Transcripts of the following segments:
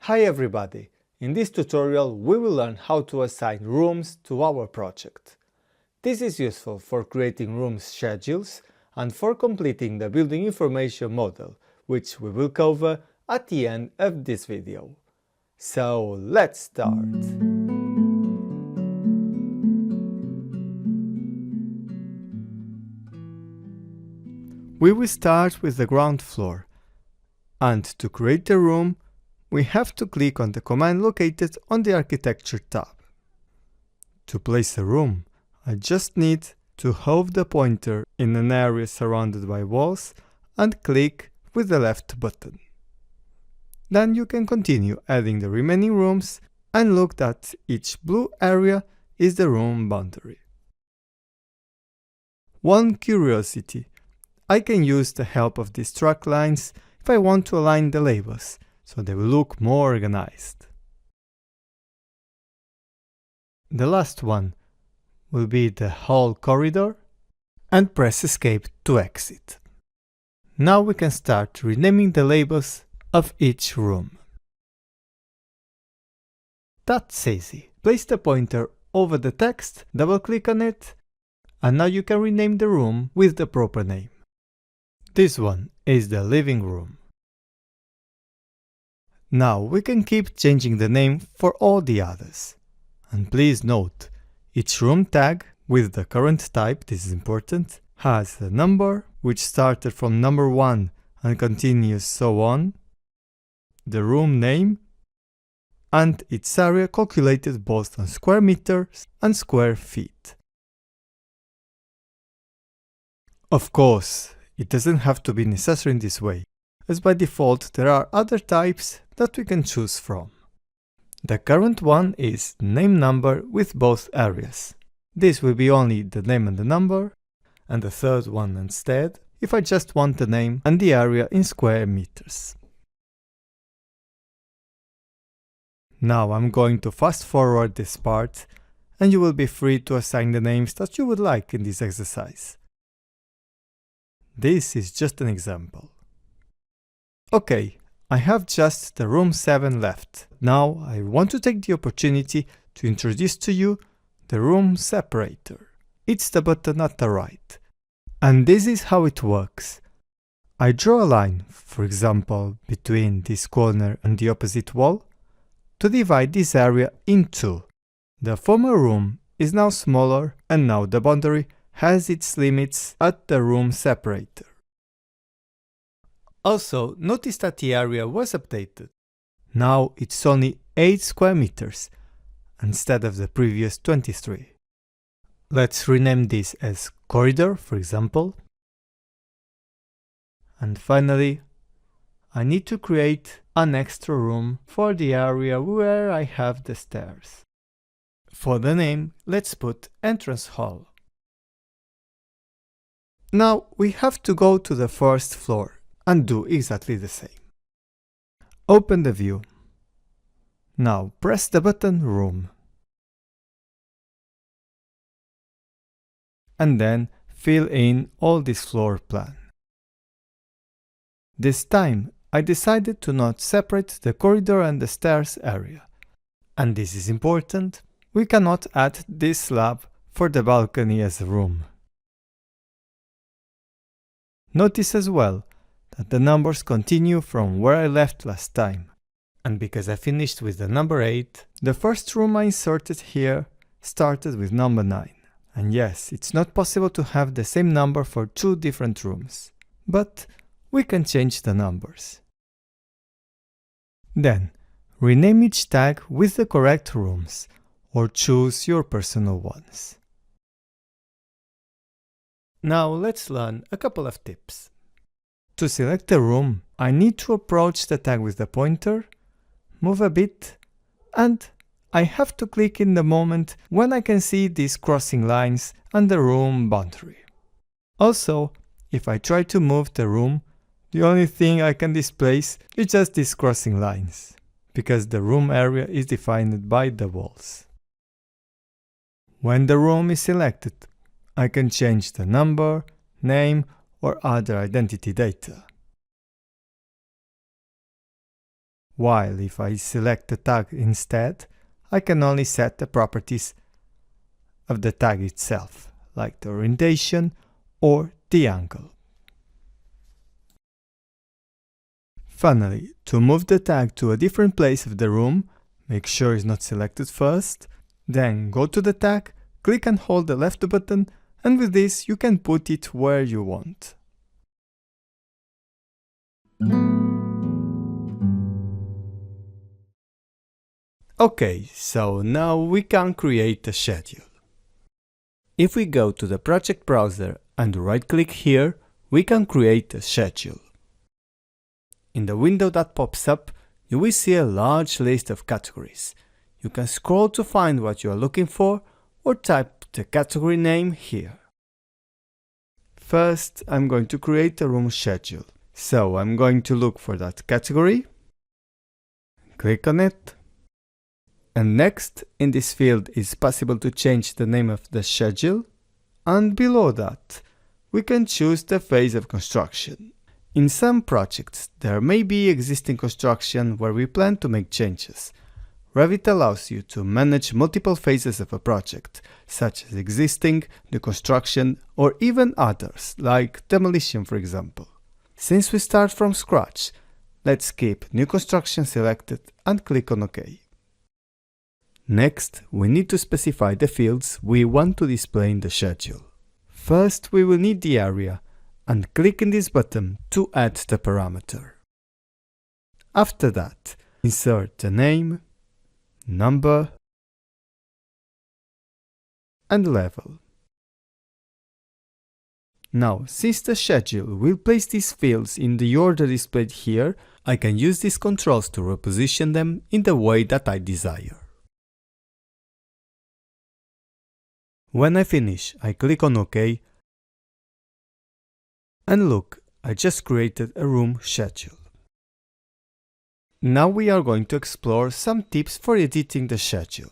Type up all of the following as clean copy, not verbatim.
Hi everybody! In this tutorial we will learn how to assign rooms to our project. This is useful for creating room schedules and for completing the building information model, which we will cover at the end of this video. So let's start! We will start with the ground floor, and to create the room we have to click on the command located on the Architecture tab. To place a room, I just need to hold the pointer in an area surrounded by walls and click with the left button. Then you can continue adding the remaining rooms and look that each blue area is the room boundary. One curiosity: I can use the help of these track lines if I want to align the labels, so they will look more organized. The last one will be the hall corridor, and press Escape to exit. Now we can start renaming the labels of each room. That's easy. Place the pointer over the text, double click on it, and now you can rename the room with the proper name. This one is the living room. Now we can keep changing the name for all the others. And please note, each room tag with the current type, this is important, has a number which started from number 1 and continues so on, the room name, and its area calculated both on square meters and square feet. Of course, it doesn't have to be necessary in this way, as by default there are other types that we can choose from. The current one is name number with both areas. This will be only the name and the number, and the third one instead, if I just want the name and the area in square meters. Now I'm going to fast forward this part, and you will be free to assign the names that you would like in this exercise. This is just an example. Okay, I have just the room 7 left. Now I want to take the opportunity to introduce to you the room separator. It's the button at the right. And this is how it works. I draw a line, for example, between this corner and the opposite wall, to divide this area in two. The former room is now smaller, and now the boundary has its limits at the room separator. Also, notice that the area was updated. Now it's only 8 square meters, instead of the previous 23. Let's rename this as corridor, for example. And finally, I need to create an extra room for the area where I have the stairs. For the name, let's put entrance hall. Now we have to go to the first floor and do exactly the same. Open the view. Now press the button Room. And then fill in all this floor plan. This time I decided to not separate the corridor and the stairs area. And this is important, we cannot add this slab for the balcony as a room. Notice as well that the numbers continue from where I left last time. And because I finished with the number 8, the first room I inserted here started with number 9. And yes, it's not possible to have the same number for 2 different rooms, but we can change the numbers. Then, rename each tag with the correct rooms, or choose your personal ones. Now let's learn a couple of tips. To select a room, I need to approach the tag with the pointer, move a bit, and I have to click in the moment when I can see these crossing lines and the room boundary. Also, if I try to move the room, the only thing I can displace is just these crossing lines, because the room area is defined by the walls. When the room is selected, I can change the number, name, or other identity data. while if I select the tag instead, I can only set the properties of the tag itself, like the orientation or the angle. Finally, to move the tag to a different place of the room, make sure it's not selected first, then go to the tag, click and hold the left button, and with this you can put it where you want. Okay, so now we can create a schedule. If we go to the project browser and right-click here, we can create a schedule. In the window that pops up, you will see a large list of categories. You can scroll to find what you are looking for or type the category name here. First, I'm going to create a room schedule. So I'm going to look for that category, click on it, and next in this field it's possible to change the name of the schedule, and below that we can choose the phase of construction. In some projects there may be existing construction where we plan to make changes. Revit allows you to manage multiple phases of a project, such as existing, new construction, or even others, like demolition for example. Since we start from scratch, let's keep new construction selected and click on OK. Next, we need to specify the fields we want to display in the schedule. First, we will need the area, and click in this button to add the parameter. After that, insert the name, number, and level. Now, since the schedule will place these fields in the order displayed here, I can use these controls to reposition them in the way that I desire. When I finish, I click on OK, and look, I just created a room schedule. Now we are going to explore some tips for editing the schedule.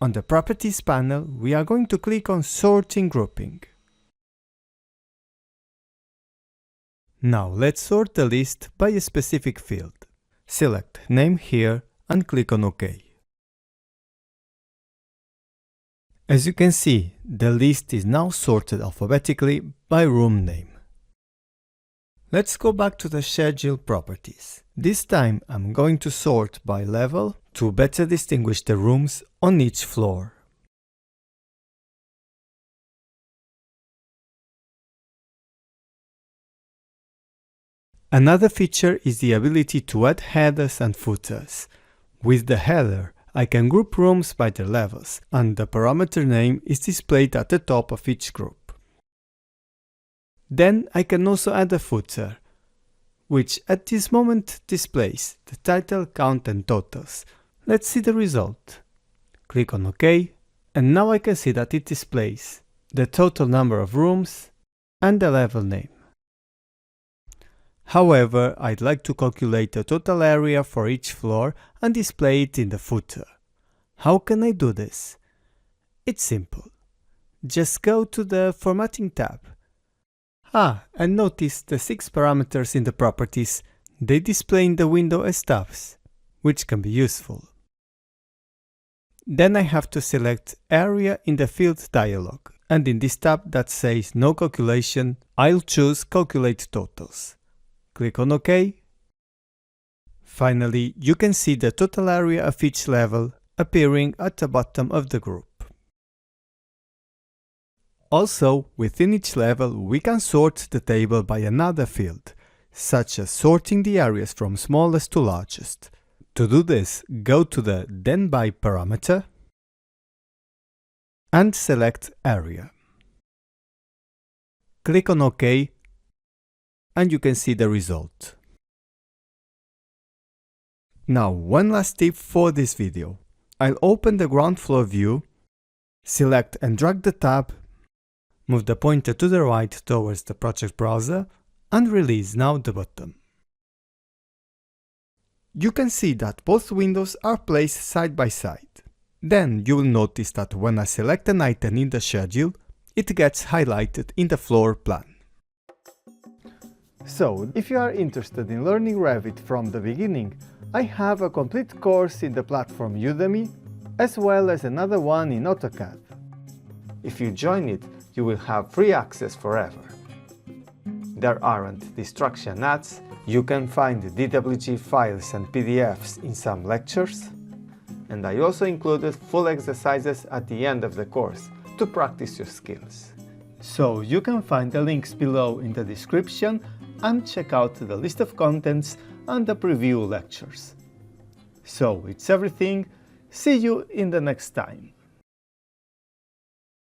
On the Properties panel, we are going to click on Sorting Grouping. Now let's sort the list by a specific field. Select Name here and click on OK. As you can see, the list is now sorted alphabetically by room name. Let's go back to the schedule properties. This time I'm going to sort by level to better distinguish the rooms on each floor. Another feature is the ability to add headers and footers. With the header, I can group rooms by their levels, and the parameter name is displayed at the top of each group. Then I can also add a footer, which at this moment displays the title, count and totals. Let's see the result. Click on OK, and now I can see that it displays the total number of rooms and the level name. However, I'd like to calculate the total area for each floor and display it in the footer. How can I do this? It's simple. Just go to the Formatting tab. And notice the 6 parameters in the properties. They display in the window as tabs, which can be useful. Then I have to select Area in the field dialog, and in this tab that says No Calculation, I'll choose Calculate Totals. Click on OK. Finally, you can see the total area of each level appearing at the bottom of the group. Also, within each level, we can sort the table by another field, such as sorting the areas from smallest to largest. To do this, go to the Then By parameter and select Area. Click on OK, and you can see the result. Now, one last tip for this video. I'll open the ground floor view, select and drag the tab, move the pointer to the right towards the project browser, and release now the button. You can see that both windows are placed side by side. Then you will notice that when I select an item in the schedule, it gets highlighted in the floor plan. So, if you are interested in learning Revit from the beginning, I have a complete course in the platform Udemy, as well as another one in AutoCAD. If you join it, you will have free access forever. There aren't destruction ads, you can find DWG files and PDFs in some lectures, and I also included full exercises at the end of the course to practice your skills. So you can find the links below in the description and check out the list of contents and the preview lectures. So it's everything. See you in the next time.